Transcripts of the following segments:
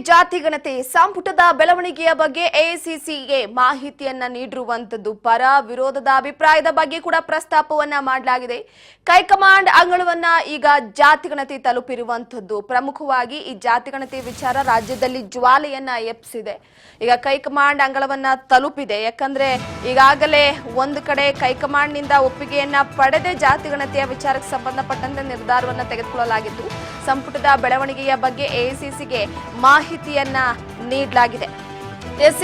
ಜಾತಿಗಣತಿ ಸಂಪುಟದ ಬೆಳವಣಿಗೆಯ ಬಗ್ಗೆ ಎಐಸಿಸಿಗೆ ಮಾಹಿತಿಯನ್ನ ನೀಡಿರುವಂತದ್ದು ಪರ ವಿರೋಧದ ಅಭಿಪ್ರಾಯದ ಬಗ್ಗೆ ಕೂಡ ಪ್ರಸ್ತಾಪವನ್ನ ಮಾಡಲಾಗಿದೆ. ಹೈಕಮಾಂಡ್ ಅಂಗಳವನ್ನ ಈಗ ಜಾತಿಗಣತಿ ತಲುಪಿರುವಂತದ್ದು ಪ್ರಮುಖವಾಗಿ ಈ ಜಾತಿಗಣತಿ ವಿಚಾರ ರಾಜ್ಯದಲ್ಲಿ ಜ್ವಾಲೆಯನ್ನ ಎಬ್ಬಿಸಿದೆ. ಈಗ ಹೈಕಮಾಂಡ್ ಅಂಗಳವನ್ನ ತಲುಪಿದೆ. ಯಾಕಂದ್ರೆ ಈಗಾಗಲೇ ಒಂದು ಕಡೆ ಹೈಕಮಾಂಡ್ ನಿಂದ ಒಪ್ಪಿಗೆಯನ್ನ ಪಡೆದೇ ಜಾತಿಗಣತಿಯ ವಿಚಾರಕ್ಕೆ ಸಂಬಂಧಪಟ್ಟಂತೆ ನಿರ್ಧಾರವನ್ನ ತೆಗೆದುಕೊಳ್ಳಲಾಗಿತ್ತು. ಸಂಪುಟದ ಬೆಳವಣಿಗೆಯ ಬಗ್ಗೆ ಎಐಸಿಸಿಗೆ ಮಾಹಿತಿಯನ್ನ ನೀಡಲಾಗಿದೆ.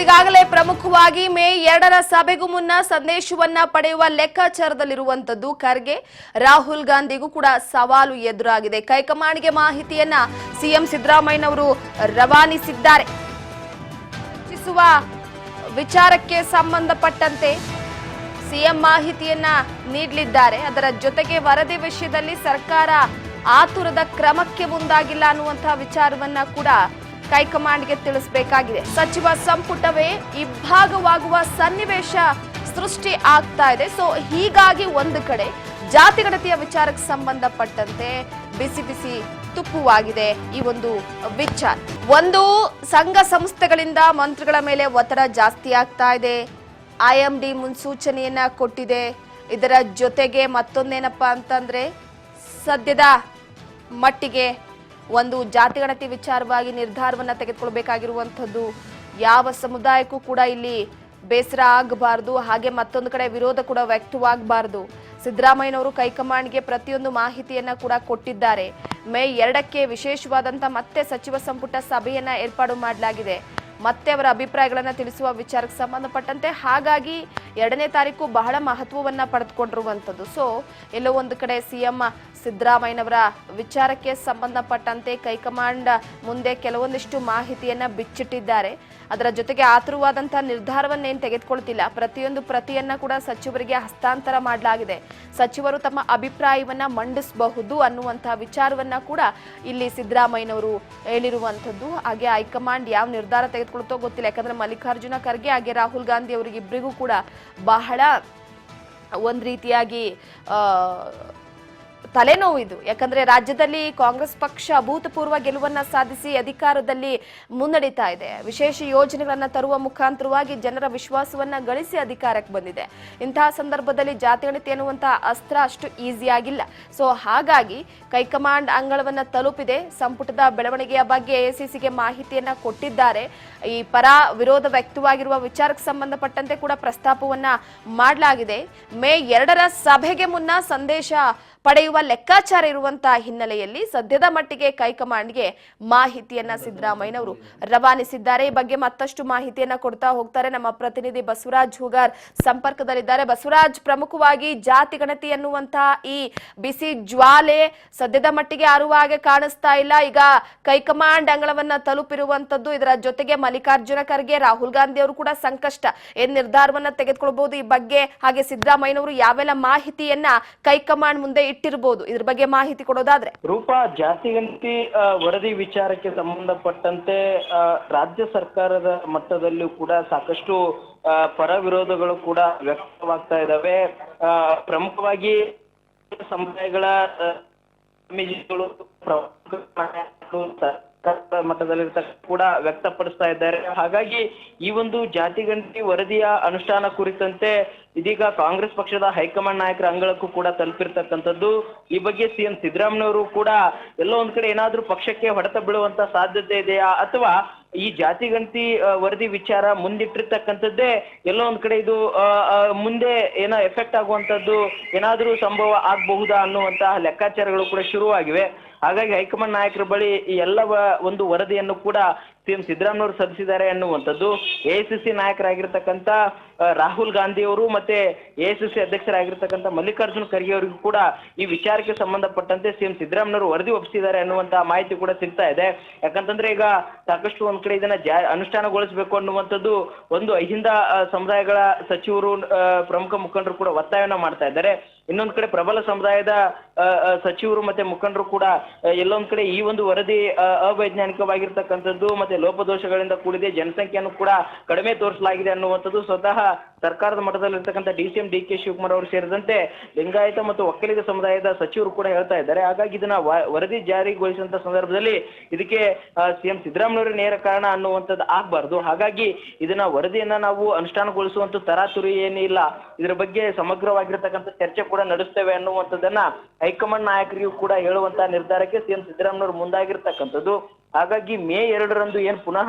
ಈಗಾಗಲೇ ಪ್ರಮುಖವಾಗಿ ಮೇ 2ರ ಸಭೆಗೂ ಮುನ್ನ ಸಂದೇಶವನ್ನ ಪಡೆಯುವ ಲೆಕ್ಕಾಚಾರದಲ್ಲಿರುವಂತದ್ದು ಖರ್ಗೆ. ರಾಹುಲ್ ಗಾಂಧಿಗೂ ಕೂಡ ಸವಾಲು ಎದುರಾಗಿದೆ. ಹೈಕಮಾಂಡ್ಗೆ ಮಾಹಿತಿಯನ್ನ ಸಿಎಂ ಸಿದ್ದರಾಮಯ್ಯನವರು ರವಾನಿಸಿದ್ದಾರೆ. ವಿಚಾರಕ್ಕೆ ಸಂಬಂಧಪಟ್ಟಂತೆ ಸಿಎಂ ಮಾಹಿತಿಯನ್ನ ನೀಡಲಿದ್ದಾರೆ. ಅದರ ಜೊತೆಗೆ ವರದಿ ವಿಷಯದಲ್ಲಿ ಸರ್ಕಾರ ಆತುರದ ಕ್ರಮಕ್ಕೆ ಮುಂದಾಗಿಲ್ಲ ಅನ್ನುವಂತಹ ವಿಚಾರವನ್ನ ಕೂಡ ಹೈಕಮಾಂಡ್ಗೆ ತಿಳಿಸಬೇಕಾಗಿದೆ. ಸಚಿವ ಸಂಪುಟವೇ ಇಬ್ಬಾಗವಾಗುವ ಸನ್ನಿವೇಶ ಸೃಷ್ಟಿ ಆಗ್ತಾ ಇದೆ. ಸೊ ಹೀಗಾಗಿ ಒಂದು ಕಡೆ ಜಾತಿಗಣತಿಯ ವಿಚಾರಕ್ಕೆ ಸಂಬಂಧಪಟ್ಟಂತೆ ಬಿಸಿ ಬಿಸಿ ತುಪ್ಪುವಾಗಿದೆ ಈ ಒಂದು ವಿಚಾರ. ಒಂದು ಸಂಘ ಸಂಸ್ಥೆಗಳಿಂದ ಮಂತ್ರಿಗಳ ಮೇಲೆ ಒತ್ತಡ ಜಾಸ್ತಿ ಆಗ್ತಾ ಇದೆ. ಐಎಂಡಿ ಮುನ್ಸೂಚನೆಯನ್ನ ಕೊಟ್ಟಿದೆ. ಇದರ ಜೊತೆಗೆ ಮತ್ತೊಂದೇನಪ್ಪಾ ಅಂತಂದ್ರೆ ಸದ್ಯದ ಮಟ್ಟಿಗೆ ಒಂದು ಜಾತಿಗಣತಿ ವಿಚಾರವಾಗಿ ನಿರ್ಧಾರವನ್ನ ತೆಗೆದುಕೊಳ್ಬೇಕಾಗಿರುವಂಥದ್ದು ಯಾವ ಸಮುದಾಯಕ್ಕೂ ಕೂಡ ಇಲ್ಲಿ ಬೇಸರ ಆಗಬಾರದು, ಹಾಗೆ ಮತ್ತೊಂದು ಕಡೆ ವಿರೋಧ ಕೂಡ ವ್ಯಕ್ತವಾಗಬಾರದು. ಸಿದ್ದರಾಮಯ್ಯನವರು ಹೈಕಮಾಂಡ್ಗೆ ಪ್ರತಿಯೊಂದು ಮಾಹಿತಿಯನ್ನ ಕೂಡ ಕೊಟ್ಟಿದ್ದಾರೆ. ಮೇ 2ಕ್ಕೆ ವಿಶೇಷವಾದಂತ ಮತ್ತೆ ಸಚಿವ ಸಂಪುಟ ಸಭೆಯನ್ನ ಏರ್ಪಾಡು ಮಾಡಲಾಗಿದೆ. ಮತ್ತೆ ಅವರ ಅಭಿಪ್ರಾಯಗಳನ್ನ ತಿಳಿಸುವ ವಿಚಾರಕ್ಕೆ ಸಂಬಂಧಪಟ್ಟಂತೆ ಹಾಗಾಗಿ 2ನೇ ತಾರೀಕು ಬಹಳ ಮಹತ್ವವನ್ನ ಪಡೆದುಕೊಂಡಿರುವಂತದ್ದು. ಸೊ ಎಲ್ಲೋ ಒಂದು ಕಡೆ ಸಿಎಂ ಸಿದ್ದರಾಮಯ್ಯನವರ ವಿಚಾರಕ್ಕೆ ಸಂಬಂಧಪಟ್ಟಂತೆ ಹೈಕಮಾಂಡ್ ಮುಂದೆ ಕೆಲವೊಂದಿಷ್ಟು ಮಾಹಿತಿಯನ್ನ ಬಿಚ್ಚಿಟ್ಟಿದ್ದಾರೆ. ಅದರ ಜೊತೆಗೆ ಆತುರವಾದಂತಹ ನಿರ್ಧಾರವನ್ನೇನು ತೆಗೆದುಕೊಳ್ತಿಲ್ಲ. ಪ್ರತಿಯೊಂದು ಪ್ರತಿಯನ್ನ ಕೂಡ ಸಚಿವರಿಗೆ ಹಸ್ತಾಂತರ ಮಾಡಲಾಗಿದೆ. ಸಚಿವರು ತಮ್ಮ ಅಭಿಪ್ರಾಯವನ್ನ ಮಂಡಿಸಬಹುದು ಅನ್ನುವಂತಹ ವಿಚಾರವನ್ನ ಕೂಡ ಇಲ್ಲಿ ಸಿದ್ದರಾಮಯ್ಯನವರು ಹೇಳಿರುವಂತದ್ದು. ಹಾಗೆ ಹೈಕಮಾಂಡ್ ಯಾವ ನಿರ್ಧಾರ ತೆಗೆದುಕೊಳ್ತೋ ಗೊತ್ತಿಲ್ಲ. ಯಾಕಂದ್ರೆ ಮಲ್ಲಿಕಾರ್ಜುನ ಖರ್ಗೆ ಹಾಗೆ ರಾಹುಲ್ ಗಾಂಧಿ ಅವರಿಗಿಬ್ಬರಿಗೂ ಕೂಡ ಬಹಳ ಒಂದ್ ರೀತಿಯಾಗಿ ತಲೆನೋವು ಇದು. ಯಾಕಂದ್ರೆ ರಾಜ್ಯದಲ್ಲಿ ಕಾಂಗ್ರೆಸ್ ಪಕ್ಷ ಅಭೂತಪೂರ್ವ ಗೆಲುವನ್ನ ಸಾಧಿಸಿ ಅಧಿಕಾರದಲ್ಲಿ ಮುನ್ನಡೀತಾ ಇದೆ. ವಿಶೇಷ ಯೋಜನೆಗಳನ್ನ ತರುವ ಮುಖಾಂತರವಾಗಿ ಜನರ ವಿಶ್ವಾಸವನ್ನ ಗಳಿಸಿ ಅಧಿಕಾರಕ್ಕೆ ಬಂದಿದೆ. ಇಂತಹ ಸಂದರ್ಭದಲ್ಲಿ ಜಾತಿಗಣತಿ ಅನ್ನುವಂತಹ ಅಸ್ತ್ರ ಅಷ್ಟು ಈಸಿ ಆಗಿಲ್ಲ. ಸೊ ಹಾಗಾಗಿ ಹೈಕಮಾಂಡ್ ಅಂಗಳವನ್ನ ತಲುಪಿದೆ. ಸಂಪುಟದ ಬೆಳವಣಿಗೆಯ ಬಗ್ಗೆ ಎಐಸಿಸಿಗೆ ಮಾಹಿತಿಯನ್ನ ಕೊಟ್ಟಿದ್ದಾರೆ. ಈ ಪರ ವಿರೋಧ ವ್ಯಕ್ತವಾಗಿರುವ ವಿಚಾರಕ್ಕೆ ಸಂಬಂಧಪಟ್ಟಂತೆ ಕೂಡ ಪ್ರಸ್ತಾಪವನ್ನ ಮಾಡಲಾಗಿದೆ. ಮೇ 2ರ ಸಭೆಗೆ ಮುನ್ನ ಸಂದೇಶ ಪಡೆಯುವ ಲೆಕ್ಕಾಚಾರ ಇರುವಂತಹ ಹಿನ್ನೆಲೆಯಲ್ಲಿ ಸದ್ಯದ ಮಟ್ಟಿಗೆ ಹೈಕಮಾಂಡ್ಗೆ ಮಾಹಿತಿಯನ್ನ ಸಿದ್ದರಾಮಯ್ಯನವರು ರವಾನಿಸಿದ್ದಾರೆ. ಈ ಬಗ್ಗೆ ಮತ್ತಷ್ಟು ಮಾಹಿತಿಯನ್ನ ಕೊಡ್ತಾ ಹೋಗ್ತಾರೆ ನಮ್ಮ ಪ್ರತಿನಿಧಿ ಬಸವರಾಜ್ ಹೂಗಾರ್ ಸಂಪರ್ಕದಲ್ಲಿದ್ದಾರೆ. ಬಸವರಾಜ್, ಪ್ರಮುಖವಾಗಿ ಜಾತಿಗಣತಿ ಅನ್ನುವಂತಹ ಈ ಬಿಸಿ ಜ್ವಾಲೆ ಸದ್ಯದ ಮಟ್ಟಿಗೆ ಆರುವ ಹಾಗೆ ಕಾಣಿಸ್ತಾ ಇಲ್ಲ. ಈಗ ಹೈಕಮಾಂಡ್ ಅಂಗಳವನ್ನ ತಲುಪಿರುವಂತದ್ದು. ಇದರ ಜೊತೆಗೆ ಮಲ್ಲಿಕಾರ್ಜುನ ಖರ್ಗೆ, ರಾಹುಲ್ ಗಾಂಧಿ ಅವರು ಕೂಡ ಸಂಕಷ್ಟ ಏನ್ ನಿರ್ಧಾರವನ್ನ ತೆಗೆದುಕೊಳ್ಬಹುದು ಈ ಬಗ್ಗೆ, ಹಾಗೆ ಸಿದ್ದರಾಮಯ್ಯನವರು ಯಾವೆಲ್ಲ ಮಾಹಿತಿಯನ್ನ ಹೈಕಮಾಂಡ್ ಮುಂದೆ ಇಟ್ಟಿರಬಹುದು, ಇದ್ರ ಬಗ್ಗೆ ಮಾಹಿತಿ ಕೊಡೋದಾದ್ರೆ. ರೂಪಾ, ಜಾತಿಗಣತಿ ವರದಿ ವಿಚಾರಕ್ಕೆ ಸಂಬಂಧಪಟ್ಟಂತೆ ರಾಜ್ಯ ಸರ್ಕಾರದ ಮಟ್ಟದಲ್ಲೂ ಕೂಡ ಸಾಕಷ್ಟು ಪರ ವಿರೋಧಗಳು ಕೂಡ ವ್ಯಕ್ತವಾಗ್ತಾ ಇದ್ದಾವೆ. ಪ್ರಮುಖವಾಗಿ ಸಮುದಾಯಗಳ ಸ್ವಾಮೀಜಿಗಳು ಮಟ್ಟದಲ್ಲಿ ಕೂಡ ವ್ಯಕ್ತಪಡಿಸ್ತಾ ಇದ್ದಾರೆ. ಹಾಗಾಗಿ ಈ ಒಂದು ಜಾತಿಗಣತಿ ವರದಿಯ ಅನುಷ್ಠಾನ ಕುರಿತಂತೆ ಇದೀಗ ಕಾಂಗ್ರೆಸ್ ಪಕ್ಷದ ಹೈಕಮಾಂಡ್ ನಾಯಕರ ಅಂಗಳಕ್ಕೂ ಕೂಡ ತಲುಪಿರ್ತಕ್ಕಂಥದ್ದು. ಈ ಬಗ್ಗೆ ಸಿಎಂ ಸಿದ್ದರಾಮಯ್ಯನವರು ಕೂಡ ಎಲ್ಲೋ ಒಂದ್ ಕಡೆ ಏನಾದ್ರೂ ಪಕ್ಷಕ್ಕೆ ಹೊಡೆತ ಬೀಳುವಂತ ಸಾಧ್ಯತೆ ಇದೆಯಾ, ಅಥವಾ ಈ ಜಾತಿಗಣತಿ ವರದಿ ವಿಚಾರ ಮುಂದಿಟ್ಟಿರ್ತಕ್ಕಂಥದ್ದೇ ಎಲ್ಲೋ ಒಂದ್ ಕಡೆ ಇದು ಮುಂದೆ ಏನೋ ಎಫೆಕ್ಟ್ ಆಗುವಂತದ್ದು ಏನಾದ್ರೂ ಸಂಭವ ಆಗಬಹುದಾ ಅನ್ನುವಂತಹ ಲೆಕ್ಕಾಚಾರಗಳು ಕೂಡ ಶುರುವಾಗಿವೆ. ಹಾಗಾಗಿ ಹೈಕಮಾಂಡ್ ನಾಯಕರ ಬಳಿ ಈ ಎಲ್ಲ ಒಂದು ವರದಿಯನ್ನು ಕೂಡ ಸಿಎಂ ಸಿದ್ದರಾಮಯ್ಯವರು ಸಲ್ಲಿಸಿದ್ದಾರೆ ಅನ್ನುವಂಥದ್ದು. ಎಐಸಿಸಿ ನಾಯಕರಾಗಿರ್ತಕ್ಕಂಥ ರಾಹುಲ್ ಗಾಂಧಿ ಅವರು ಮತ್ತೆ ಎಐಸಿಸಿ ಅಧ್ಯಕ್ಷರಾಗಿರ್ತಕ್ಕಂಥ ಮಲ್ಲಿಕಾರ್ಜುನ ಖರ್ಗೆ ಅವರಿಗೂ ಕೂಡ ಈ ವಿಚಾರಕ್ಕೆ ಸಂಬಂಧಪಟ್ಟಂತೆ ಸಿಎಂ ಸಿದ್ದರಾಮಯ್ಯವರು ವರದಿ ಒಪ್ಪಿಸಿದ್ದಾರೆ ಅನ್ನುವಂತಹ ಮಾಹಿತಿ ಕೂಡ ಸಿಗ್ತಾ ಇದೆ. ಯಾಕಂತಂದ್ರೆ ಈಗ ಸಾಕಷ್ಟು ಒಂದ್ ಕಡೆ ಇದನ್ನ ಅನುಷ್ಠಾನಗೊಳಿಸಬೇಕು ಅನ್ನುವಂಥದ್ದು ಒಂದು ಅಹಿಂದ ಸಮುದಾಯಗಳ ಸಚಿವರು, ಪ್ರಮುಖ ಮುಖಂಡರು ಕೂಡ ಒತ್ತಾಯವನ್ನ ಮಾಡ್ತಾ ಇದ್ದಾರೆ. ಇನ್ನೊಂದ್ ಕಡೆ ಪ್ರಬಲ ಸಮುದಾಯದ ಸಚಿವರು ಮತ್ತೆ ಮುಖಂಡರು ಕೂಡ ಎಲ್ಲೊಂದ್ ಕಡೆ ಈ ಒಂದು ವರದಿ ಅವೈಜ್ಞಾನಿಕವಾಗಿರ್ತಕ್ಕಂಥದ್ದು ಮತ್ತೆ ಮತ್ತೆ ಲೋಪದೋಷಗಳಿಂದ ಕೂಡಿದೆ, ಜನಸಂಖ್ಯೆಯನ್ನು ಕೂಡ ಕಡಿಮೆ ತೋರಿಸಲಾಗಿದೆ ಅನ್ನುವಂಥದ್ದು ಸ್ವತಃ ಸರ್ಕಾರದ ಮಟ್ಟದಲ್ಲಿರ್ತಕ್ಕಂಥ DCM DK ಶಿವಕುಮಾರ್ ಅವರು ಸೇರಿದಂತೆ ಲಿಂಗಾಯತ ಮತ್ತು ಒಕ್ಕಲಿಗ ಸಮುದಾಯದ ಸಚಿವರು ಕೂಡ ಹೇಳ್ತಾ ಇದ್ದಾರೆ. ಹಾಗಾಗಿ ಇದನ್ನ ವರದಿ ಜಾರಿಗೊಳಿಸಿದಂತ ಸಂದರ್ಭದಲ್ಲಿ ಇದಕ್ಕೆ CM ಸಿದ್ದರಾಮಯ್ಯ ನೇರ ಕಾರಣ ಅನ್ನುವಂಥದ್ದು ಆಗ್ಬಾರ್ದು. ಹಾಗಾಗಿ ಇದನ್ನ ವರದಿಯನ್ನ ನಾವು ಅನುಷ್ಠಾನಗೊಳಿಸುವಂತ ತರಾತುರಿ ಏನಿಲ್ಲ, ಇದರ ಬಗ್ಗೆ ಸಮಗ್ರವಾಗಿರ್ತಕ್ಕಂಥ ಚರ್ಚೆ ಕೂಡ ನಡೆಸ್ತೇವೆ ಅನ್ನುವಂಥದ್ದನ್ನ ಹೈಕಮಾಂಡ್ ನಾಯಕರಿಗೂ ಕೂಡ ಹೇಳುವಂತ ನಿರ್ಧಾರಕ್ಕೆ CM ಸಿದ್ದರಾಮಯ್ಯ ಮುಂದಾಗಿರ್ತಕ್ಕಂಥದ್ದು. ಹಾಗಾಗಿ ಮೇ 2ರಂದು ಏನ್ ಪುನಃ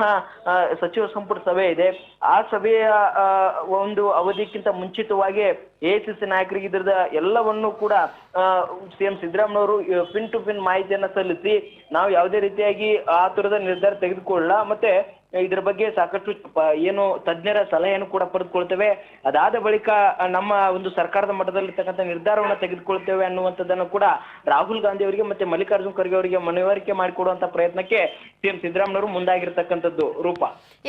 ಸಚಿವ ಸಂಪುಟ ಸಭೆ ಇದೆ, ಆ ಸಭೆಯ ಒಂದು ಅವಧಿಕ್ಕಿಂತ ಮುಂಚಿತವಾಗಿ AICC ನಾಯಕರಿಗೆ ಇದರದ ಎಲ್ಲವನ್ನೂ ಕೂಡ CM ಸಿದ್ದರಾಮಯ್ಯ ಅವರು ಪಿನ್ ಟು ಪಿನ್ ಮಾಹಿತಿಯನ್ನ ಸಲ್ಲಿಸಿ ನಾವು ಯಾವುದೇ ರೀತಿಯಾಗಿ ಆ ತರದ ನಿರ್ಧಾರ ತೆಗೆದುಕೊಳ್ಳಲ್ಲ, ಮತ್ತೆ ಇದರ ಬಗ್ಗೆ ಸಾಕಷ್ಟು ಏನು ತಜ್ಞರ ಸಲಹೆಯನ್ನು ಕೂಡ ಪಡೆದುಕೊಳ್ತೇವೆ, ಅದಾದ ಬಳಿಕ ನಮ್ಮ ಒಂದು ಸರ್ಕಾರದ ಮಟ್ಟದಲ್ಲಿರ್ತಕ್ಕಂಥ ನಿರ್ಧಾರವನ್ನು ತೆಗೆದುಕೊಳ್ತೇವೆ ಅನ್ನುವಂಥದ್ದನ್ನು ಕೂಡ ರಾಹುಲ್ ಗಾಂಧಿ ಅವರಿಗೆ ಮತ್ತೆ ಮಲ್ಲಿಕಾರ್ಜುನ್ ಖರ್ಗೆ ಅವರಿಗೆ ಮನವರಿಕೆ ಮಾಡಿಕೊಡುವಂತ ಪ್ರಯತ್ನಕ್ಕೆ CM ಸಿದ್ದರಾಮಯ್ಯ ಅವರು ಮುಂದಾಗಿರ್ತಕ್ಕಂಥದ್ದು. ರೂಪ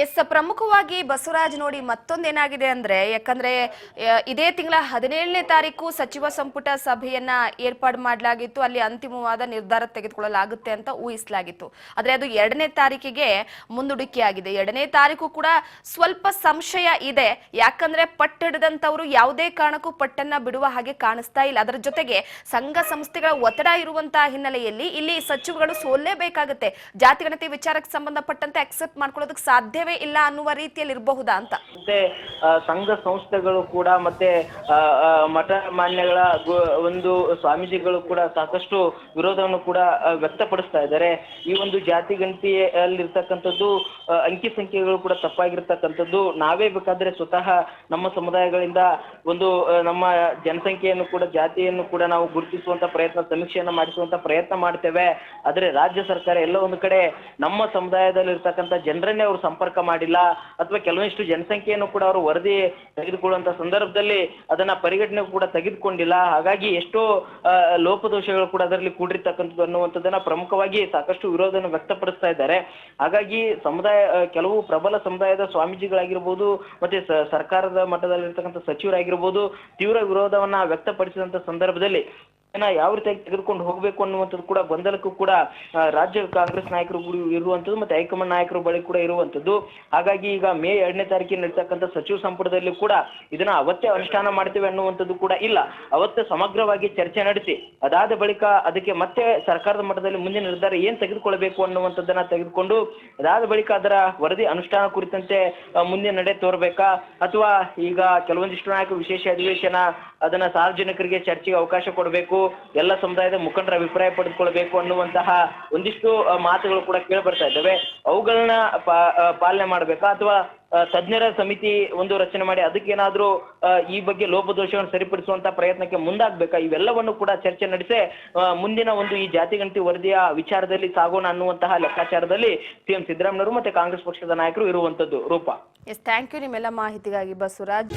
ಎಸ್, ಪ್ರಮುಖವಾಗಿ ಬಸವರಾಜ್ ನೋಡಿ ಮತ್ತೊಂದೇನಾಗಿದೆ ಅಂದ್ರೆ, ಯಾಕಂದ್ರೆ ಇದೇ ತಿಂಗಳ 17ನೇ ತಾರೀಕು ಸಚಿವ ಸಂಪುಟ ಸಭೆಯನ್ನ ಏರ್ಪಾಡು ಮಾಡಲಾಗಿತ್ತು, ಅಲ್ಲಿ ಅಂತಿಮವಾದ ನಿರ್ಧಾರ ತೆಗೆದುಕೊಳ್ಳಲಾಗುತ್ತೆ ಅಂತ ಊಹಿಸಲಾಗಿತ್ತು. ಆದ್ರೆ ಅದು 2ನೇ ತಾರೀಕಿಗೆ ಮುಂದೂಡಿಕೆ ಆಗಿದೆ. 2ನೇ ತಾರೀಕು ಕೂಡ ಸ್ವಲ್ಪ ಸಂಶಯ ಇದೆ, ಯಾಕಂದ್ರೆ ಪಟ್ಟು ಹಿಡಿದಂತವರು ಯಾವುದೇ ಕಾರಣಕ್ಕೂ ಪಟ್ಟನ್ನ ಬಿಡುವ ಹಾಗೆ ಕಾಣಿಸ್ತಾ ಇಲ್ಲ. ಅದರ ಜೊತೆಗೆ ಸಂಘ ಸಂಸ್ಥೆಗಳ ಒತ್ತಡ ಇರುವಂತಹ ಹಿನ್ನೆಲೆಯಲ್ಲಿ ಇಲ್ಲಿ ಸಚಿವಗಳು ಸೋಲ್ಲೇಬೇಕಾಗುತ್ತೆ. ಜಾತಿಗಣತಿ ವಿಚಾರಕ್ಕೆ ಸಂಬಂಧಪಟ್ಟಂತೆ ಅಕ್ಸೆಪ್ಟ್ ಮಾಡ್ಕೊಳ್ಳೋದಕ್ಕೆ ಸಾಧ್ಯವೇ ಇಲ್ಲ ಅನ್ನುವ ರೀತಿಯಲ್ಲಿ ಇರಬಹುದಾ ಅಂತ. ಮತ್ತೆ ಸಂಘ ಸಂಸ್ಥೆಗಳು ಕೂಡ ಮತ್ತೆ ಮಠ ಮಾನ್ಯಗಳ ಒಂದು ಸ್ವಾಮೀಜಿಗಳು ಕೂಡ ಸಾಕಷ್ಟು ವಿರೋಧವನ್ನು ಕೂಡ ವ್ಯಕ್ತಪಡಿಸ್ತಾ ಇದ್ದಾರೆ. ಈ ಒಂದು ಜಾತಿ ಗಣತಿಯಲ್ಲಿರ್ತಕ್ಕಂಥದ್ದು ಅಂಕಿ ಸಂಖ್ಯೆಗಳು ಕೂಡ ತಪ್ಪಾಗಿರ್ತಕ್ಕಂಥದ್ದು. ನಾವೇ ಬೇಕಾದ್ರೆ ಸ್ವತಃ ನಮ್ಮ ಸಮುದಾಯಗಳಿಂದ ಒಂದು ನಮ್ಮ ಜನಸಂಖ್ಯೆಯನ್ನು ಕೂಡ ಜಾತಿಯನ್ನು ಕೂಡ ನಾವು ಗುರುತಿಸುವಂತ ಪ್ರಯತ್ನ, ಸಮೀಕ್ಷೆಯನ್ನು ಮಾಡಿಸುವಂತ ಪ್ರಯತ್ನ ಮಾಡ್ತೇವೆ. ಆದ್ರೆ ರಾಜ್ಯ ಸರ್ಕಾರ ಎಲ್ಲ ಒಂದು ಕಡೆ ನಮ್ಮ ಸಮುದಾಯದಲ್ಲಿ ಇರ್ತಕ್ಕಂಥ ಜನರನ್ನೇ ಅವರು ಸಂಪರ್ಕ ಮಾಡಿಲ್ಲ, ಅಥವಾ ಕೆಲವೊಂದಿಷ್ಟು ಜನಸಂಖ್ಯೆಯನ್ನು ಕೂಡ ಅವರು ವರದಿ ತೆಗೆದುಕೊಳ್ಳುವಂತ ಸಂದರ್ಭದಲ್ಲಿ ಅದನ್ನ ಪರಿಗಣನೆ ಕೂಡ ತೆಗೆದುಕೊಂಡಿಲ್ಲ. ಹಾಗಾಗಿ ಎಷ್ಟೋ ಲೋಪದೋಷಗಳು ಕೂಡ ಅದರಲ್ಲಿ ಕೂಡಿರ್ತಕ್ಕಂಥದ್ದು ಅನ್ನುವಂಥದ್ದನ್ನ ಪ್ರಮುಖವಾಗಿ ಸಾಕಷ್ಟು ವಿರೋಧವನ್ನು ವ್ಯಕ್ತಪಡಿಸ್ತಾ ಇದ್ದಾರೆ. ಹಾಗಾಗಿ ಕೆಲವು ಪ್ರಬಲ ಸಮುದಾಯದ ಸ್ವಾಮೀಜಿಗಳಾಗಿರ್ಬೋದು ಮತ್ತೆ ಸರ್ಕಾರದ ಮಟ್ಟದಲ್ಲಿರ್ತಕ್ಕಂಥ ಸಚಿವರಾಗಿರ್ಬೋದು ತೀವ್ರ ವಿರೋಧವನ್ನ ವ್ಯಕ್ತಪಡಿಸಿದಂತ ಸಂದರ್ಭದಲ್ಲಿ ಯಾವ ರೀತಿಯಾಗಿ ತೆಗೆದುಕೊಂಡು ಹೋಗ್ಬೇಕು ಅನ್ನುವಂಥದ್ದು ಕೂಡ ಗೊಂದಲಕ್ಕೂ ಕೂಡ ರಾಜ್ಯ ಕಾಂಗ್ರೆಸ್ ನಾಯಕರು ಇರುವಂಥದ್ದು ಮತ್ತೆ ಹೈಕಮಾಂಡ್ ನಾಯಕರು ಬಳಿ ಕೂಡ ಇರುವಂಥದ್ದು. ಹಾಗಾಗಿ ಈಗ ಮೇ 2ನೇ ತಾರೀಕಿನ ನಡೀತಕ್ಕಂಥ ಸಚಿವ ಸಂಪುಟದಲ್ಲಿ ಕೂಡ ಇದನ್ನ ಅವತ್ತೇ ಅನುಷ್ಠಾನ ಮಾಡ್ತೇವೆ ಅನ್ನುವಂಥದ್ದು ಕೂಡ ಇಲ್ಲ. ಅವತ್ತೇ ಸಮಗ್ರವಾಗಿ ಚರ್ಚೆ ನಡೆಸಿ ಅದಾದ ಬಳಿಕ ಅದಕ್ಕೆ ಮತ್ತೆ ಸರ್ಕಾರದ ಮಟ್ಟದಲ್ಲಿ ಮುಂದಿನ ನಿರ್ಧಾರ ಏನ್ ತೆಗೆದುಕೊಳ್ಬೇಕು ಅನ್ನುವಂಥದ್ದನ್ನ ತೆಗೆದುಕೊಂಡು ಅದಾದ ಬಳಿಕ ಅದರ ವರದಿ ಅನುಷ್ಠಾನ ಕುರಿತಂತೆ ಮುಂದಿನ ನಡೆ ತೋರ್ಬೇಕಾ, ಅಥವಾ ಈಗ ಕೆಲವೊಂದಿಷ್ಟು ನಾಯಕರು ವಿಶೇಷ ಅಧಿವೇಶನ ಅದನ್ನ ಸಾರ್ವಜನಿಕರಿಗೆ ಚರ್ಚೆಗೆ ಅವಕಾಶ ಕೊಡಬೇಕು, ಎಲ್ಲ ಸಮುದಾಯದ ಮುಖಂಡರ ಅಭಿಪ್ರಾಯ ಪಡೆದುಕೊಳ್ಬೇಕು ಅನ್ನುವಂತಹ ಒಂದಿಷ್ಟು ಮಾತುಗಳು ಕೂಡ ಕೇಳಿ ಬರ್ತಾ ಇದ್ದಾವೆ. ಅವುಗಳನ್ನ ಪಾಲನೆ ಮಾಡ್ಬೇಕಾ, ಅಥವಾ ತಜ್ಞರ ಸಮಿತಿ ಒಂದು ರಚನೆ ಮಾಡಿ ಅದಕ್ಕೇನಾದ್ರೂ ಈ ಬಗ್ಗೆ ಲೋಪದೋಷವನ್ನು ಸರಿಪಡಿಸುವಂತ ಪ್ರಯತ್ನಕ್ಕೆ ಮುಂದಾಗಬೇಕಾ, ಇವೆಲ್ಲವನ್ನು ಕೂಡ ಚರ್ಚೆ ನಡೆಸಿ ಮುಂದಿನ ಒಂದು ಈ ಜಾತಿಗಣತಿ ವರದಿಯ ವಿಚಾರದಲ್ಲಿ ಸಾಗೋಣ ಅನ್ನುವಂತಹ ಲೆಕ್ಕಾಚಾರದಲ್ಲಿ CM ಸಿದ್ದರಾಮಯ್ಯ ಮತ್ತೆ ಕಾಂಗ್ರೆಸ್ ಪಕ್ಷದ ನಾಯಕರು ಇರುವಂತದ್ದು. ರೂಪ ಎಸ್, ಥ್ಯಾಂಕ್ ಯು ನಿಮ್ಮೆಲ್ಲ ಮಾಹಿತಿಗಾಗಿ ಬಸವರಾಜ್.